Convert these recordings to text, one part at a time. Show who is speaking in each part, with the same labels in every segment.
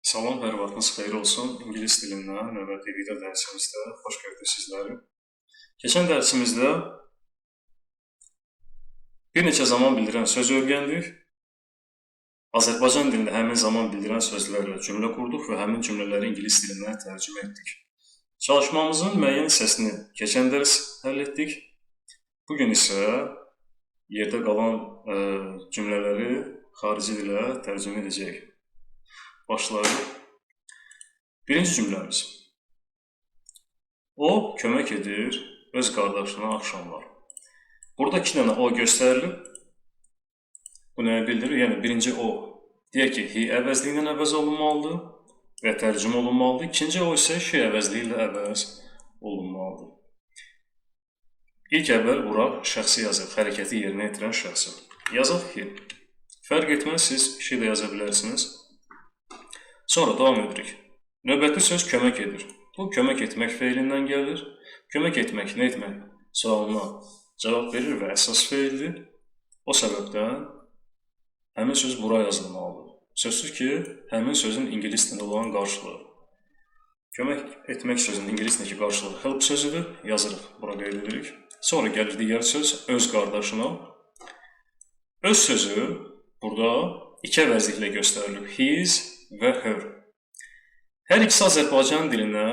Speaker 1: Salam, hər vaxtınız xeyir olsun. İngilis dilindən növbəti video dərsimizdə xoş gördük sizləri. Keçən dərsimizdə bir neçə zaman bildirən söz öyrəndik. Azərbaycan dilində həmin zaman bildirən sözlərlə cümlə qurduq və həmin cümlələri ingilis dilindən tərcümə etdik. Çalışmamızın müəyyən hissəsini keçən dərs həll etdik. Bugün isə yerdə qalan cümlələri xarici dilə tərcümə edəcəyik. Başlayalım. Birinci cümləmiz. O kömək edir öz qardaşına axşamlar. Burada iki dənə o göstərilib. Bu nəyə bildirir? Yəni, birinci o. Deyək ki, he əvəzliyi ilə əvəz olunmalıdır və tərcümə olunmalıdır. İkinci o isə she əvəzliyi ilə əvəz olunmalıdır. İlk əvvəl bura şəxsi yazıq, hərəkəti yerinə yetirən şəxsi. Yazaq ki, fərq etməz, siz she də yaza bilərsiniz. Sonra davam edirik. Növbəti söz kömək edir. Bu, kömək etmək feilindən gəlir. Kömək etmək, nə etmək? Sualına cavab verir və əsas feildir. O səbəbdən həmin söz bura yazılmalıdır. Sözsüz ki, həmin sözün ingilis dilində olan qarşılığı. Kömək etmək sözünün ingilis dilindəki qarşılığı help sözüdür. Yazırıq, bura qeyd edirik. Sonra gəlir digər söz öz qardaşına. Öz sözü burada iki əvəzliklə göstərilir. His və her. Hər ikisi Azərbaycan dilinə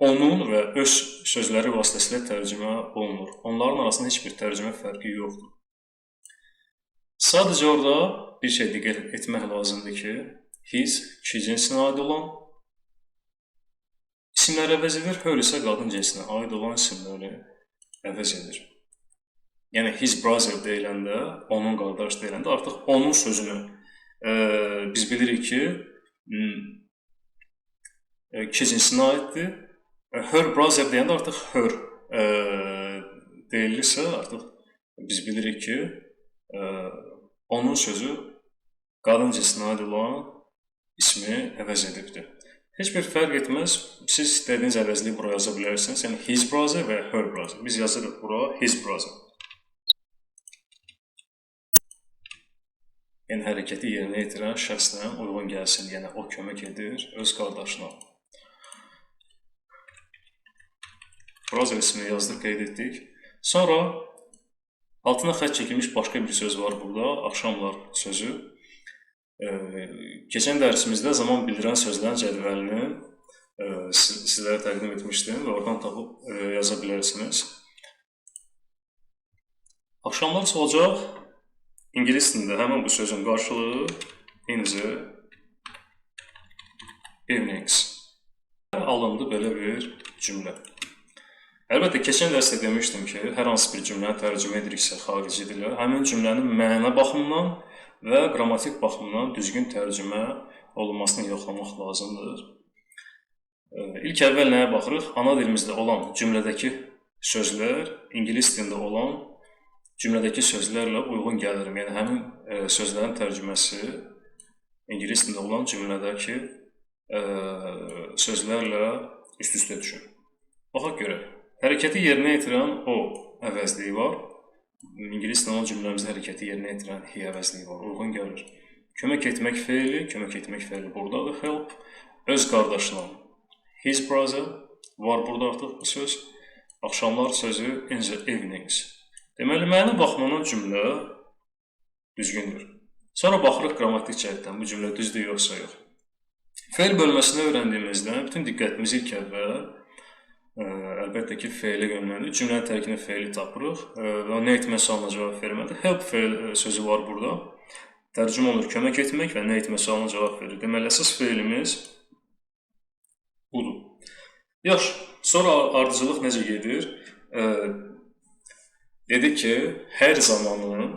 Speaker 1: onun və öz sözləri vasitəsilə tərcümə olunur. Onların arasında heç bir tərcümə fərqi yoxdur. Sadəcə orada bir şey diqqət etmək lazımdır ki, his kişi cinsinə aid olan isimləri əvəz edir, her isə qadın cinsinə aid olan isimləri əvəz edir. Yəni, his brother deyiləndə, onun qardaş deyiləndə artıq onun sözünü biz bilirik ki, kişi cinsinə aiddir. Her brother deyəndə artıq her deyilirsə, artıq biz bilirik ki, onun sözü qadın cinsinə aid olan ismi əvəz edibdir. Heç bir fərq etməz, siz istədiyiniz əvəzliyi bura yaza bilərsiniz. Yəni, his brother və her brother. Biz yazırıq bura his brother. Yəni, hərəkəti yerinə yetirən şəxslə uyğun gəlsin. Yəni, o kömək edir öz qardaşına. Brother ismini yazdıq, qeyd etdik. Sonra altına xətt çəkilmiş başqa bir söz var burada. Axşamlar sözü. Keçən dərsimizdə zaman bildirən sözlərin cədvəlini sizlərə təqdim etmişdim və oradan tapıb yaza bilərsiniz. Axşamlar olacaq. İngilis dilində həmin bu sözün qarşılığı in the evenings. Alındı belə bir cümlə. Əlbəttə, keçən dərsdə demişdim ki, hər hansı bir cümləni tərcümə ediriksə xarici dilə, həmin cümlənin məna baxımından və qrammatik baxımından düzgün tərcümə olunmasını yoxlamaq lazımdır. İlk əvvəl nəyə baxırıq? Ana dilimizdə olan cümlədəki sözlər ingilis dilində olan cümlədəki sözlərlə uyğun gəlirim. Yəni, həmin sözlərin tərcüməsi ingilis dilində olan cümlədəki sözlərlə üst-üstə düşür. Baxaq görək. Hərəkəti yerinə yetirən o əvəzliyi var. İngilis dilində olan cümləmizdə hərəkəti yerinə yetirən he əvəzliyi var. Uyğun gəlir. Kömək etmək feili buradadır. Help, öz qardaşına. His brother var burada artıq bu söz. Axşamlar sözü in the evenings. Deməli, məna baxımından cümlə düzgündür. Sonra baxırıq qrammatik cəhətdən bu cümlə düzdür yoxsa yox. Feil bölməsini öyrəndiyimizdə bütün diqqətimizi ilk əvvəl əlbəttə ki, feilə yönləndir. Cümlənin tərkibində feili tapırıq və nə etmə sualına cavab verməlidir. Help feil sözü var burada. Tərcümə olur kömək etmək və nə etmə sualına cavab verir. Deməli, əsas feilimiz budur. Yaxşı, sonra ardıcılıq necə gedir? Dedik ki, hər zamanın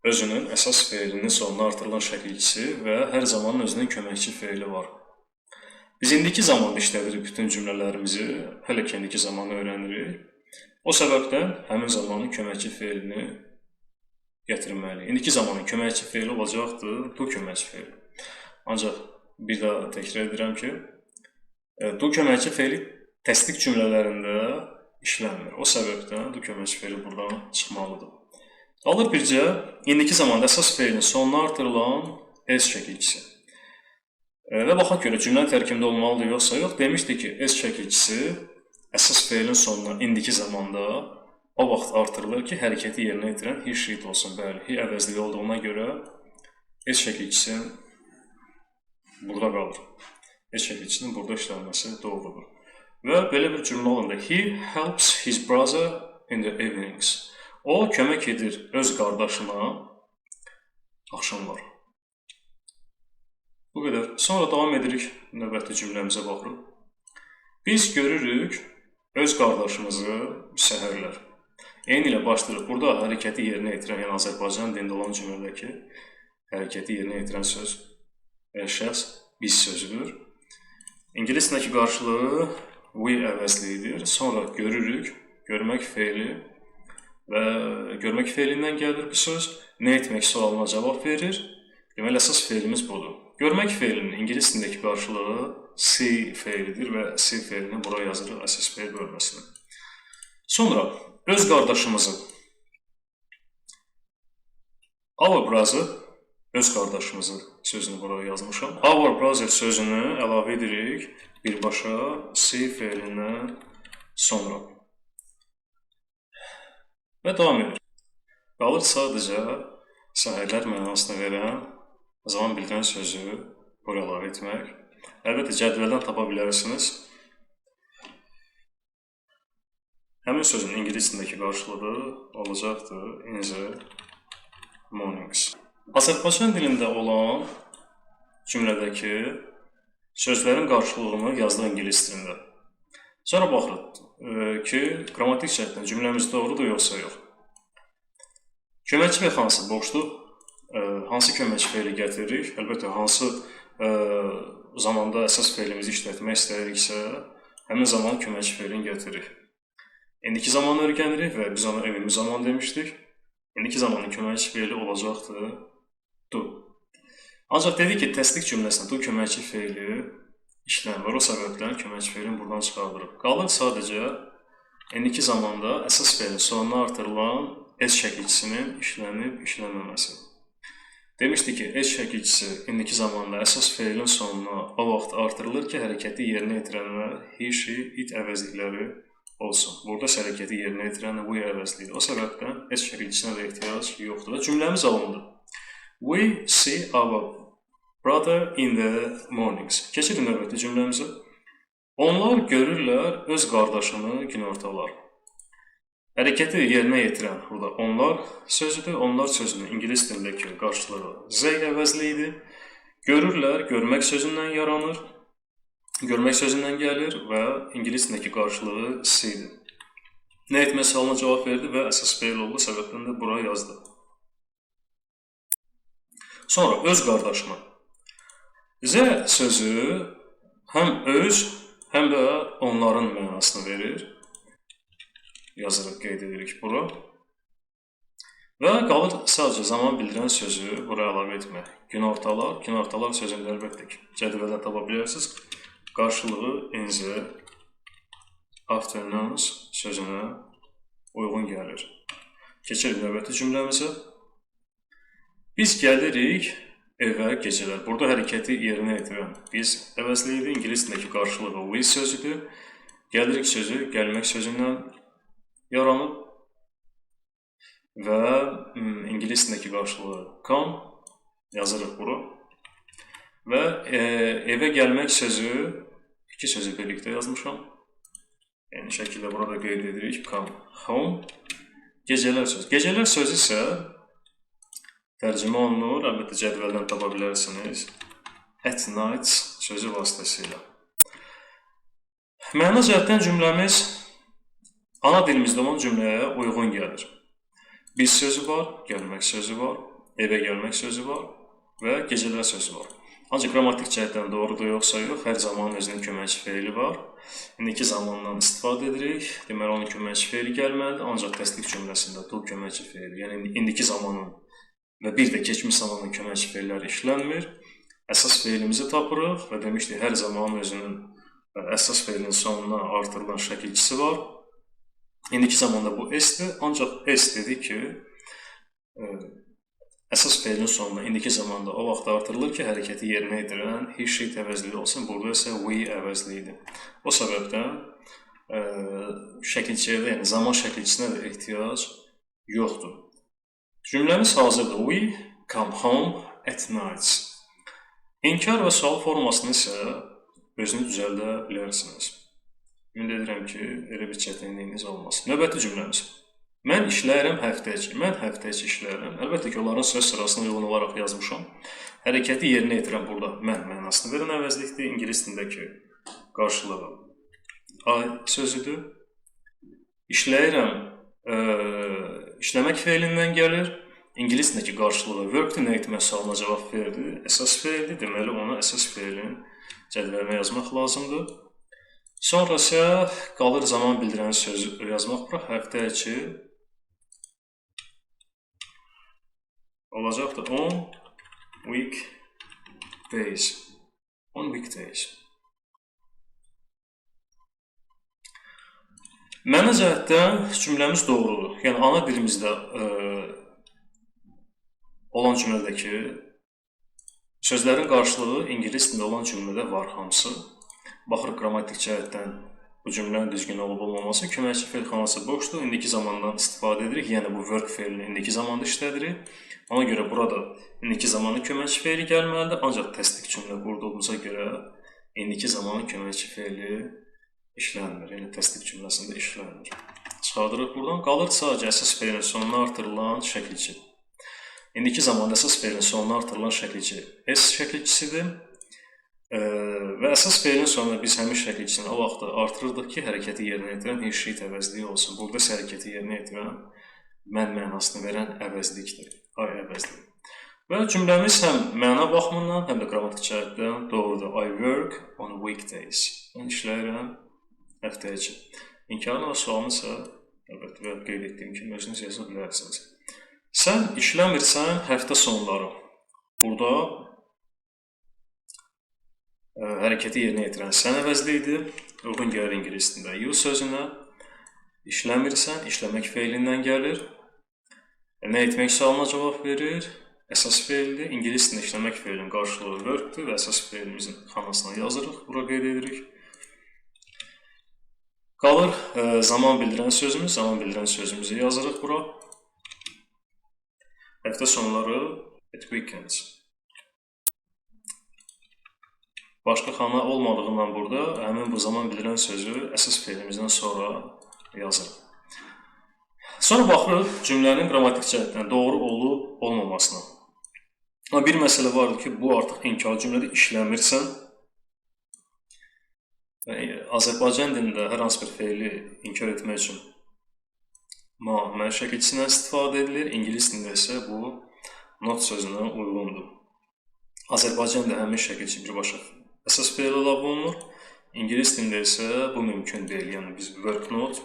Speaker 1: özünün əsas feilinin sonuna artırılan şəkilçisi və hər zamanın özünün köməkçi feili var. Biz indiki zamanda işlədirik bütün cümlələrimizi, hələ ki, indiki zamanı öyrənirik. O səbəbdən həmin zamanın köməkçi feilini gətirməliyik. İndiki zamanın köməkçi feili olacaqdır, do köməkçi feili. Ancaq bir daha təkrar edirəm ki, do köməkçi feili təsdiq cümlələrində işlənmir. O səbəbdən do köməkçi feili buradan çıxmalıdır. Qalır bircə, indiki zamanda əsas feilin sonuna artırılan S şəkilçisi. Və baxaq görə cümlənin tərkibində olmalıdır yoxsa yox. Demişdi ki, S şəkilçisi əsas feilin sonuna indiki zamanda o vaxt artırılır ki, hərəkəti yerinə yetirən he, she olsun. Bəli, he əvəzli olduğuna görə S şəkilçisi burada qalır. S şəkilçisinin burada işlənməsi doğrudur. Və belə bir cümlə olanda he helps his brother in the evenings. O kömək edir öz qardaşına axşamlar. Bu qədər. Sonra davam edirik, növbəti cümləmizə baxırıq. Biz görürük öz qardaşımızı səhərlər. Eyni ilə başlayırıq. Burada hərəkəti yerinə yetirən, yəni Azərbaycan dilində olan cümlədəki hərəkəti yerinə yetirən söz, şəxs biz sözüdür. İngilisdəki qarşılığı we əvəzlidir. Sonra görürük, görmək feili və görmək feilindən gəlir bu söz. Nə etmək sualına cavab verir. Deməli, əsas feilimiz budur. Görmək feilinin ingilis dilindəki qarşılığı see feilidir və see feilini buraya yazırıq əsas feil bölməsini. Sonra öz qardaşımızı our brother, öz qardaşımızı sözünü buraya yazmışam. Our brother sözünü əlavə edirik birbaşa see feilindən sonra. Və davam edirik. Qalır sadəcə sahələr mənasını verən zaman bildirən sözü buraya əlavə etmək. Əlbəttə, cədvəldən tapa bilərsiniz. Həmin sözün ingilis dilindəki qarşılığı olacaqdır in the mornings. Azərbaycan dilində olan cümlədəki sözlərin qarşılığını yazdıq ingilis dilində. Sonra baxırıq ki, qrammatik cəhətdən cümləmiz doğrudur yoxsa yox. Köməkçi feil hansı boşdur? Hansı köməkçi feili gətiririk? Əlbəttə, hansı zamanda əsas feilimizi işlətmək istəyiriksə, həmin zaman köməkçi feilini gətiririk. İndiki zamanı öyrənirik və biz ona ümumi zaman demişdik. İndiki zamanın köməkçi feili olacaqdır do. Ancaq dedik ki, təsdiq cümləsində do köməkçi feili işlənmir. O səbəbdən köməkçi feilini buradan çıxardırıq. Qalır sadəcə indiki zamanda əsas feilin sonuna artırılan S şəkilçisinin işlənib işlənməməsi. Demişdik ki, S şəkilçisi indiki zamanda əsas feilin sonuna o vaxt artırılır ki, hərəkəti yerinə yetirənlər he, she, it əvəzlikləri olsun. Burada hərəkəti yerinə yetirənlər we əvəzliyidir. O səbəbdən S şəkilçisinə də ehtiyac yoxdur. Və cümləmiz alındı. We see our brother in the mornings. Keçirin növbəti cümləmizə. Onlar görürlər öz qardaşını günortalar. Hərəkəti yerinə yetirən burada onlar sözüdür. Onlar sözünün ingilis dilindəki qarşılığı they əvəzliyidir. Görürlər, görmək sözündən yaranır. Görmək sözündən gəlir və ingilis dilindəki qarşılığı see-dir. Nə etmək sualına cavab verdi və əsas feil oldu, səbəbdən də buraya yazdı. Sonra öz qardaşına. Z sözü həm öz, həm də onların mənasını verir. Yazırıq, qeyd edirik bura. Və qalır sadəcə zaman bildirən sözü buraya əlavə etmək. Günortalar, günortalar sözündə əlbəttə ki, cədvəldən tapa bilərsiniz. Qarşılığı in the afternoons sözünə uyğun gəlir. Keçirik növbəti cümləmizə. Biz gəlirik evə gecələr. Burada hərəkəti yerinə yetirən biz əvəzliyidir. İngilis dilindəki qarşılığı we sözüdür. Gəlirik sözü gəlmək sözündən yaranıb və ingilis dilindəki qarşılığı come yazırıq bura. Və evə gəlmək sözü iki sözü birlikdə yazmışam. Yəni şəkildə burada qeyd edirik come home. Gecələr sözü. Gecələr sözü isə tərcümə olunur. Əlbəttə cədvəldən tapa bilərsiniz. At night sözü vasitəsilə. Məna cəhətdən cümləmiz ana dilimizdə olan cümləyə uyğun gəlir. Biz sözü var, gəlmək sözü var, evə gəlmək sözü var və gecələr sözü var. Ancaq qrammatik cəhətdən doğrudur yoxsa yox, hər zamanın özünün köməkçi feili var. İndiki zamandan istifadə edirik. Deməli, onun köməkçi feili gəlməlidir. Ancaq təsdiq cümləsində do köməkçi feili, yəni indiki zamanın və bir də keçmiş zamanın köməkçi feilləri işlənmir. Əsas feilimizi tapırıq və demişdik, hər zamanın özünün əsas feilinin sonuna artırılan şəkilçisi var. İndiki zamanda bu S-dir, ancaq S dedi ki, əsas feilin sonuna indiki zamanda o vaxt artırılır ki, hərəkəti yerinə yetirən he, she əvəzliyi olsun. Burada isə we əvəzliyidir. O səbəbdən şəkilçiyə də, yəni zaman şəkilçisinə də ehtiyac yoxdur. Cümləmiz hazırdır. We come home at night. İnkar və sual formasını isə özünü düzəldə bilərsiniz. Ümid edirəm ki, elə bir çətinliyiniz olmaz. Növbəti cümləmiz. Mən işləyirəm həftəçi. Mən həftəçi işləyirəm. Əlbəttə ki, onların söz sırasına uyğun olaraq yazmışam. Hərəkəti yerinə yetirən burada mən mənasını verən əvəzlikdir. İngilis dilindəki qarşılığı I sözüdür. İşləyirəm işləmək feilindən gəlir. İngilis dilindəki qarşılığı work-dur. Nə etmək sualına cavab verdi. Əsas feildir. Deməli, onu əsas feilin cədvəlinə yazmaq lazımdır. Sonra isə qalır zaman bildirən sözü yazmaq. Bura həftəçi olacaqdır. On weekdays. On weekdays. Mənə cəhətdən cümləmiz doğrudur. Yəni, ana dilimizdə olan cümlədəki sözlərin qarşılığı ingilis dilində olan cümlədə var hamısı. Baxırıq qrammatik cəhətdən bu cümlənin düzgün olub olmaması. Köməkçi feil xanası boşdur. İndiki zamandan istifadə edirik. Yəni, bu work feilini indiki zamanda işlədirik. Ona görə burada indiki zamanın köməkçi feili gəlməlidir. Ancaq təsdiq cümlə qurduğumuza görə indiki zamanın köməkçi feili işlənmir. Yəni, təsdiq cümləsində işlənmir. Çıxardırıq buradan. Qalır sadəcə əsas feilin sonuna artırılan şəkilçi. İndiki zamanda əsas feilin sonuna artırılan şəkilçi S şəkilçisidir. Və əsas feilin sonuna biz həmin şəkilçisini o vaxt artırırdıq ki, hərəkəti yerinə yetirən he, she əvəzliyi olsun. Burada isə hərəkəti yerinə yetirən mən mənasını verən əvəzlikdir. I əvəzliyi. Və cümləmiz həm məna baxımından, həm də qrammatik cəhətdən doğrudur. I work on weekdays. Mən işləyirəm həftəçi. İnkarın və sualını isə əlbəttə qeyd etdiyim kimi özünüz yaza bilərsiniz. Sən işləmirsən həftə sonları. Burada hərəkəti yerinə yetirən sən əvəzliyidir. Uyğun gəlir ingilis dilində you sözünə. İşləmirsən, işləmək feilindən gəlir. Nə etmək sualına cavab verir. Əsas feildir. İngilis dilində işləmək feilinin qarşılığı work-dur və əsas feilimizin xanasına yazırıq. Bura qeyd edirik. Qalır zaman bildirən sözümüz. Zaman bildirən sözümüzü yazırıq bura. Həftə sonları at weekends. Başqa xana olmadığından burada həmin bu zaman bildirən sözü əsas feilimizdən sonra yazırıq. Sonra baxırıq cümlənin qrammatik cəhətdən doğru olub olmamasına. Bir məsələ vardır ki, bu artıq inkar cümlədə işləmirsən. Azərbaycan dilində hər hansı bir feili inkar etmək üçün mən şəkilçisindən istifadə edilir. İngilis dilində isə bu not sözünə uyğundur. Azərbaycan dilində həmin şəkilçi birbaşa əsas feil olaraq bulunur. İngilis dilində isə bu mümkün deyil. Yəni biz work not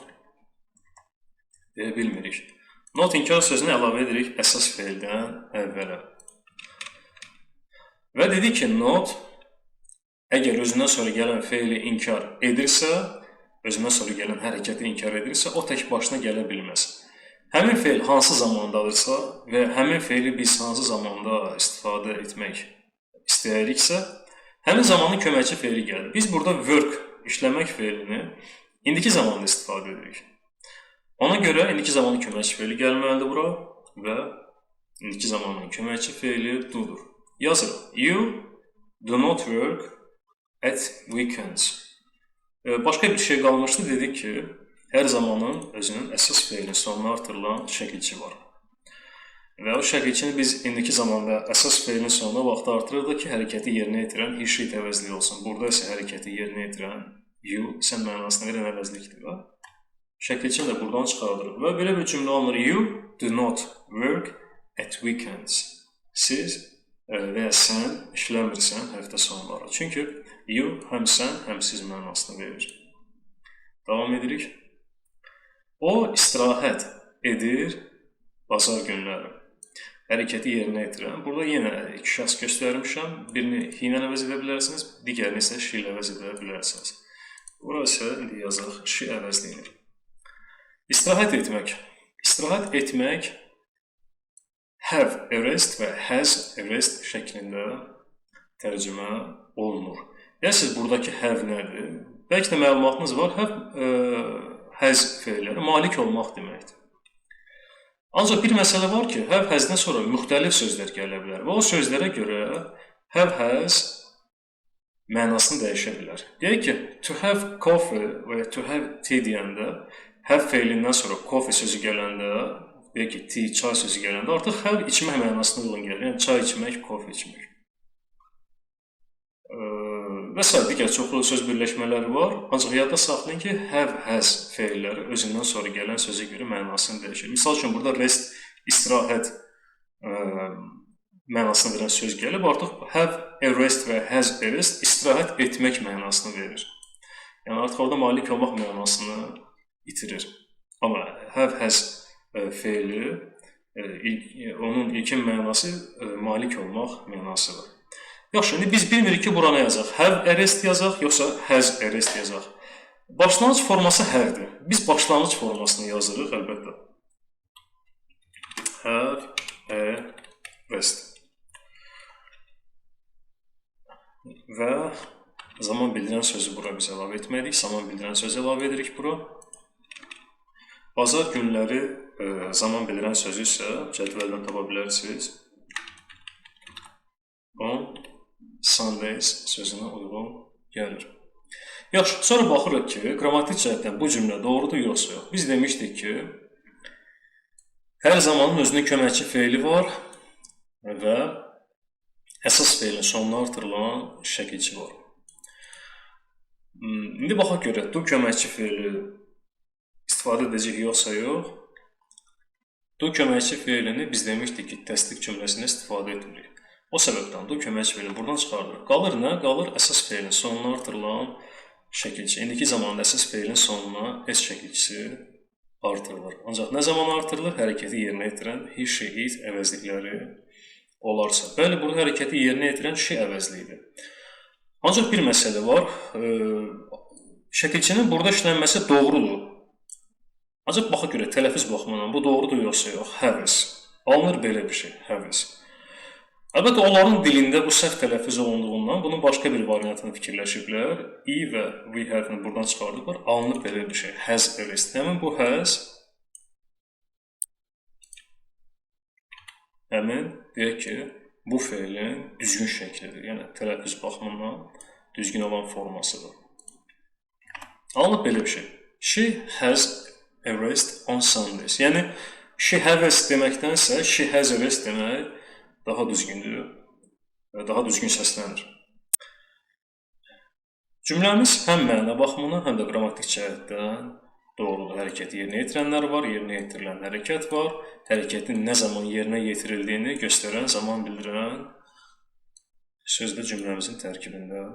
Speaker 1: deyə bilmirik. Not inkar sözünü əlavə edirik əsas feildən əvvələ. Və dedik ki, not əgər özündən sonra gələn feili inkar edirsə, özündən sonra gələn hərəkəti inkar edirsə, o tək başına gələ bilməz. Həmin feil hansı zamandadırsa və həmin feili biz hansı zamanda istifadə etmək istəyiriksə, həmin zamanın köməkçi feili gəlir. Biz burada work, işləmək feilini indiki zamanda istifadə edirik. Ona görə indiki zamanın köməkçi feili gəlməlidir bura və indiki zamanın köməkçi feili do'dur. Yazırıq. You do not work at weekends. Başqa bir şey qalmışdı. Dedik ki, hər zamanın özünün əsas feilinin sonuna artırılan şəkilçi var. Və o şəkilçini biz indiki zamanda əsas feilin sonuna vaxt artırırdıq ki, hərəkəti yerinə yetirən he, she əvəzliyi olsun. Burada isə hərəkəti yerinə yetirən you, sən mənasını verən əvəzlikdir. Şəkilçini də buradan çıxardırıq. Və belə bir cümlə alınır. You do not work at weekends. Siz və ya sən işləmirsən həftə sonları. Çünki you həm sən, həm siz mənasını verir. Davam edirik. O istirahət edir bazar günləri. Hərəkəti yerinə yetirən. Burada yenə iki şəxs göstərmişəm. Birini he ilə əvəz edə bilərsiniz, digərini isə she ilə əvəz edə bilərsiniz. Burası indi yazırıq she əvəzliyini. İstirahət etmək. İstirahət etmək have a rest və has a rest şəklində tərcümə olunur. Yəni, siz buradakı have nədir? Bəlkə də məlumatınız var, have, has feilləri malik olmaq deməkdir. Ancaq bir məsələ var ki, have, has-dən sonra müxtəlif sözlər gələ bilər və o sözlərə görə have, has mənasını dəyişə bilər. Deyək ki, to have coffee və to have tea deyəndə, have feilindən sonra coffee sözü gələndə, deyək ki, tea, çay sözü gələndə artıq have içmək mənasına uyğun gəlir. Yəni, çay içmək, coffee içmək. Və s. digər çoxlu söz birləşmələri var. Ancaq yadda saxlayın ki, have, has feilləri özündən sonra gələn sözə görə mənasını dəyişir. Misal üçün, burada rest, istirahət mənasını verən söz gəlib, artıq have a rest və has a rest istirahət etmək mənasını verir. Yəni, artıq orada malik olmaq mənasını itirir. Amma have, has feili, onun ilkin mənası malik olmaq mənasıdır. Yaxşı, indi biz bilmirik ki, bura nə yazaq? Have a rest yazaq, yoxsa has a rest yazaq? Başlanğıc forması have-dir. Biz başlanğıc formasını yazırıq, əlbəttə. Have a rest. Və zaman bildirən sözü bura biz əlavə etmədik. Zaman bildirən sözü əlavə edirik bura. Bazar günləri zaman bildirən sözü isə cədvəldən tapa bilərsiniz. On Sundays sözünə uyğun gəlir. Yaxşı, sonra baxırıq ki, qrammatik cəhətdən bu cümlə doğrudur, yoxsa yox. Biz demişdik ki, hər zamanın özünün köməkçi feili var və əsas feilin sonuna artırılan şəkilçi var. İndi baxaq görək, do köməkçi feili istifadə edəcək, yoxsa yox. Do köməkçi feilini biz demişdik ki, təsdiq cümləsində istifadə etmirik. O səbəbdən do köməkçi feilini buradan çıxardırıq. Qalır nə? Qalır əsas feilin sonuna artırılan şəkilçi. İndiki zamanda əsas feilin sonuna s şəkilçisi artırılır. Ancaq nə zaman artırılır? Hərəkəti yerinə yetirən he, she, it əvəzlikləri olarsa. Bəli, burada hərəkəti yerinə yetirən she əvəzliyidir. Ancaq bir məsələ var. Şəkilçinin burada işlənməsi doğrudur. Ancaq baxaq görə, tələffüz baxımından bu doğrudur, yoxsa yox? Have-is. Alınır belə bir şey, have-is. Əlbəttə, onların dilində bu səhv tələffüz olunduğundan bunun başqa bir variantını fikirləşiblər. I və we hərfini buradan çıxardıblar. Alınıb belə bir şey. Has a rest. Həmin bu has, həmin deyək ki, bu feilin düzgün şəklidir. Yəni, tələffüz baxımından düzgün olan formasıdır. Alınıb belə bir şey. She has a rest on Sundays. Yəni, she has deməkdənsə, she has a rest demək daha düzgündür və daha düzgün səslənir. Cümləmiz həm məna baxımından, həm də qrammatik cəhətdən doğrudur. Hərəkəti yerinə yetirənlər var, yerinə yetirilən hərəkət var. Hərəkətin nə zaman yerinə yetirildiyini göstərən, zaman bildirən söz də cümləmizin tərkibində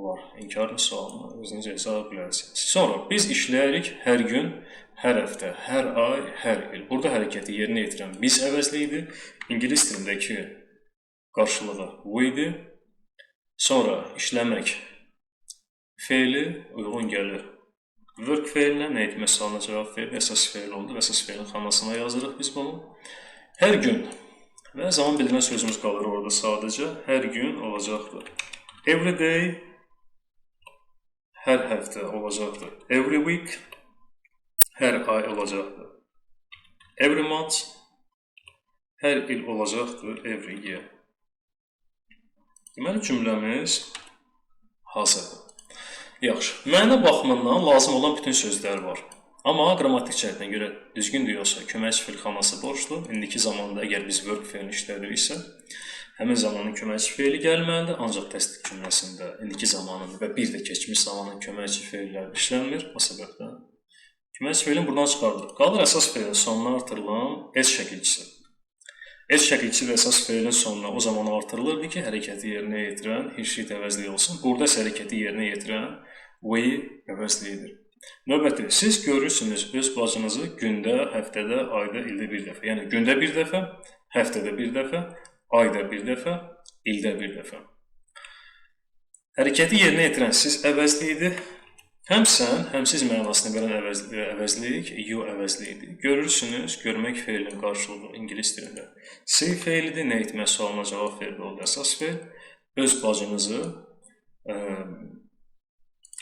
Speaker 1: var. İnkarlı sualını özünüzə hesab bilərsiniz. Sonra biz işləyirik hər gün, hər həftə, hər ay, hər il. Burada hərəkəti yerinə yetirən biz əvəzliyidir. İngilis dilindəki qarşılığı we-dir. Sonra işləmək feili uyğun gəlir. Work feilinə nə etmək sualına cavab verir. Əsas feil oldu. Əsas feilin xanasına yazırıq biz bunu. Hər gün və zaman bildirən sözümüz qalır orada sadəcə. Hər gün olacaqdır. Every day, hər həftə olacaqdır. Every week, hər ay olacaqdır. Every month, hər il olacaqdır. Every year. Deməli, cümləmiz hazırdır. Yaxşı. Məna baxımından lazım olan bütün sözlər var. Amma qrammatik cəhətdən görə düzgündür, yoxsa köməkçi feil xanası borclu. İndiki zamanda əgər biz work feilini işlədiriksə, həmin zamanın köməkçi feili gəlməlidir. Ancaq təsdiq cümləsində indiki zamanın və bir də keçmiş zamanın köməkçi feilləri işlənmir. O səbəbdən köməkçi feilini buradan çıxardırıq. Qalır əsas feilin sonuna artırılan s şəkilçisi. S şəkilçisi və əsas feilin sonuna o zaman artırılırdı ki, hərəkəti yerinə yetirən he, she əvəzliyi olsun. Burada isə hərəkəti yerinə yetirən we əvəzliyidir. Növbəti, siz görürsünüz öz bacınızı gündə, həftədə, ayda, ildə bir dəfə. Yəni, gündə bir dəfə, həftədə bir dəfə, ayda bir dəfə, ildə bir dəfə. Hərəkəti yerinə yetirən siz əvəzliyidir. Həm sən, həm siz mənasını verən əvəzlik you əvəzliyidir. Görürsünüz, görmək feilinin qarşılığı ingilis dilində see feilidir. Nə etmək sualına cavab verdi oldu əsas feil. Öz bacınızı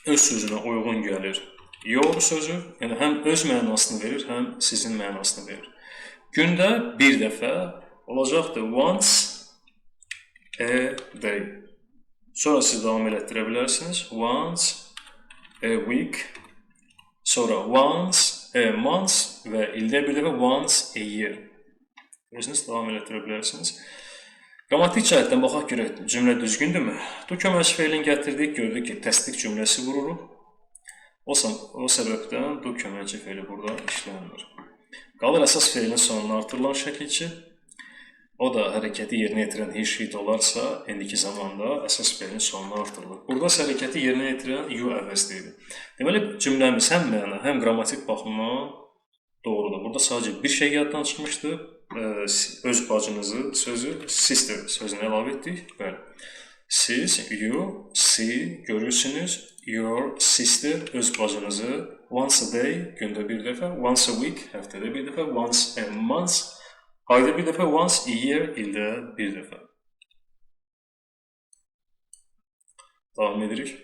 Speaker 1: öz sözünə uyğun gəlir. Your sözü, yəni həm öz mənasını verir, həm sizin mənasını verir. Gündə bir dəfə olacaqdır once a day. Sonra siz davam elətdirə bilərsiniz. Once a week, sonra once a month və ildə bir dəfə once a year. Görürsünüz, davam elətdirə bilərsiniz. Qrammatik cəhətdən baxaq görək, cümlə düzgündürmü? Bu köməkçi feilini gətirdik, gördük ki, təsdiq cümləsi vururuq. O səbəbdən bu köməkçi feili burada işlənmir. Qalır əsas feilin sonuna artırılan şəkil ki, o da hərəkəti yerinə yetirən he, she olarsa, indiki zamanda əsas feilin sonuna artırılır. Burada hərəkəti yerinə yetirən you əvəzliyidir. Deməli, cümləmiz həm məna, həm qrammatik baxımdan doğrudur. Burada sadəcə bir şey yaddan çıxmışdı. Öz bacınızı sözü, sister sözünü əlavə etdik. Bəli. Siz, you, see, görürsünüz. Your sister, öz bacınızı once a day, gündə bir dəfə, once a week, həftədə bir dəfə, once a month, ayda bir dəfə, once a year, ildə bir dəfə. Davam edirik.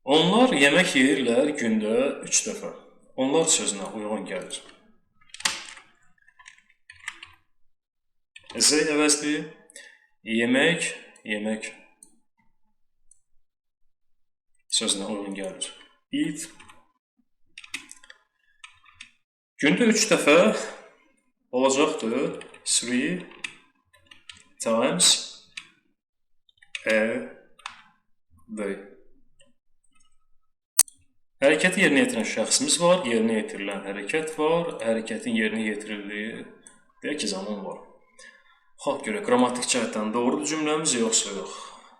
Speaker 1: Onlar yemək yeyirlər gündə 3 dəfə. Onlar sözünə uyğun gəlir. Z əvəzliyi, yemək sözünə uyğun gəlir. Eat. Gündə 3 dəfə olacaqdır 3 times a day. Hərəkəti yerinə yetirən şəxsimiz var, yerinə yetirilən hərəkət var, hərəkətin yerinə yetirildiyi deyək ki, zaman var. Xalq görə qrammatik cəhətdən doğrudur cümləmiz, yoxsa yox.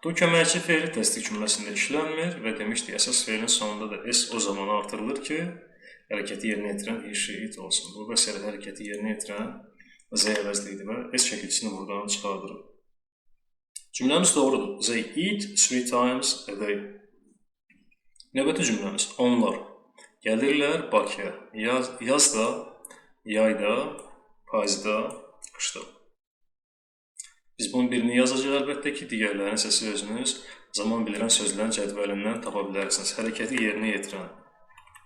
Speaker 1: Bu köməkçi feili təsdiq cümləsində işlənmir və demişdik, əsas feilin sonunda da s o zaman artırılır ki, hərəkəti yerinə yetirən he, she, it olsun. Bu məsələ hərəkəti yerinə yetirən z əvəzliyidir və s şəkilçisini buradan çıxardırıq. Cümləmiz doğrudur. They eat 3 times a day. Növbəti cümləmiz. Onlar gəlirlər Bakıya. Yazda, yayda, payızda, qışda. Biz bunun birini yazacaq əlbəttə ki, digərlərini isə siz özünüz zaman bilirən sözlərin cədvəlindən tapa bilərsiniz. Hərəkəti yerinə yetirən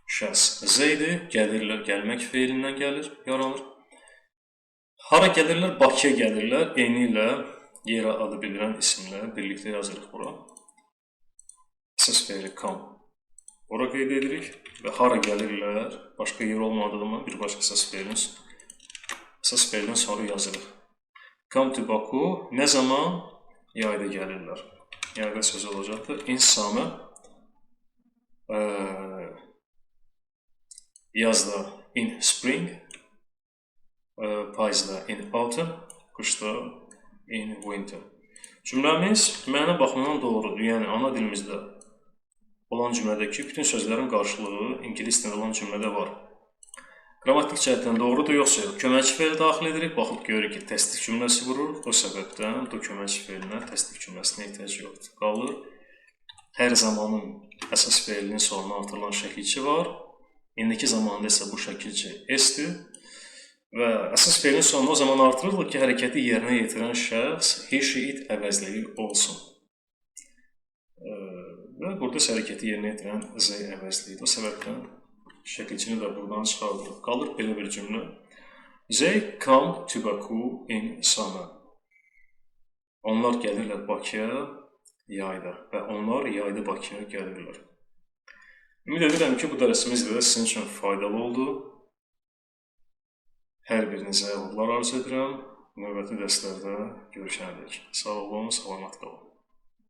Speaker 1: şəxs Z-dir, gəlirlər, gəlmək feilindən gəlir, yaranır. Hara gəlirlər? Bakıya gəlirlər. Eyni ilə yerə adı bildirən isimlə birlikdə yazırıq bura. Əsas feili come. Ora qeyd edirik və hara gəlirlər, başqa yer olmadığından bir başqa əsas feilin sonra yazırıq. Come to Baku, nə zaman? Yayda gəlirlər. Yayda sözü olacaqdır. In summer, yazda in spring, payızda in autumn, qışda in winter. Cümləmiz məna baxımından doğrudur. Yəni, ana dilimizdə olan cümlədəki bütün sözlərin qarşılığı ingilis dilində olan cümlədə var. Qrammatik cəhətdən doğrudur, yoxsa yox. Köməkçi feil daxil edirik, baxıb görürük ki, təsdiq cümləsi vurur. O səbəbdən bu köməkçi feilinə təsdiq cümləsinə ehtiyac yoxdur. Qalır, hər zamanın əsas feilinin sonuna artırılan şəkilçi var. İndiki zamanda isə bu şəkilçi S-dir. Və əsas feilin sonuna o zaman artırılır ki, hərəkəti yerinə yetirən şəxs he, she, it əvəzliyi olsun. Və burada hərəkəti yerinə yetirən z əvəzliyidir. O səbəbdən şəkilçini də buradan çıxardırıq. Qalır belə bir cümlə. They come to Baku in summer. Onlar gəlirlər Bakıya yayda və onlar yayda Bakıya gəlirlər. Ümid edirəm ki, bu dərsimiz də sizin üçün faydalı oldu. Hər birinizə uğurlar arzu edirəm. Növbəti dərslərdə görüşənədək. Sağ olun, salamat qalın.